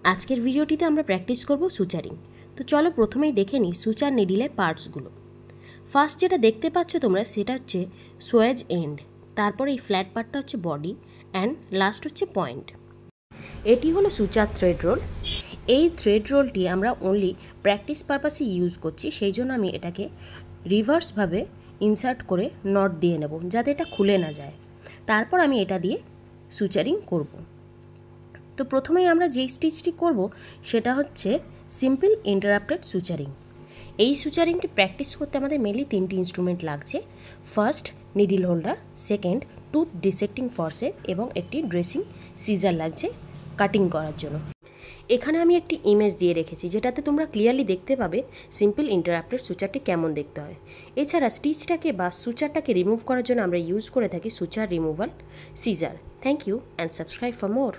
আজকের ভিডিওটিতে আমরা প্র্যাকটিস করব সুচারিং। তো চলো প্রথমেই দেখে নিই সুচার নিডিলের পার্টসগুলো। ফার্স্ট যেটা দেখতে পাচ্ছ তোমরা সেটা হচ্ছে সোয়েজ এন্ড, তারপরে এই ফ্ল্যাট পার্টটা হচ্ছে বডি অ্যান্ড লাস্ট হচ্ছে পয়েন্ট। এটি হলো সুচার থ্রেড রোল। এই থ্রেড রোলটি আমরা অনলি প্র্যাকটিস পারপাসে ইউজ করছি, সেই জন্য আমি এটাকে রিভার্সভাবে ইনসার্ট করে নট দিয়ে নেব যাতে এটা খুলে না যায়। তারপর আমি এটা দিয়ে সুচারিং করব। তো প্রথমেই আমরা যেই স্টিচটি করব সেটা হচ্ছে সিম্পল ইন্টারাপ্টেড সুচারিং। এই সুচারিংটি প্র্যাকটিস করতে আমাদের মেনলি তিনটি ইনস্ট্রুমেন্ট লাগছে। First needle holder, second tooth dissecting forcep এবং একটি ড্রেসিং সিজার লাগছে কাটিং করার জন্য। এখানে আমি একটি ইমেজ দিয়ে রেখেছি যেটাতে তোমরা ক্লিয়ারলি দেখতে পাবে সিম্পল ইন্টারাপ্টেড সুচারটি কেমন দেখতে হয়। এছাড়া স্টিচটাকে বা সুচারটাকে রিমুভ করার জন্য আমরা ইউজ করে থাকি suture removal scissor. Thank you and subscribe for more.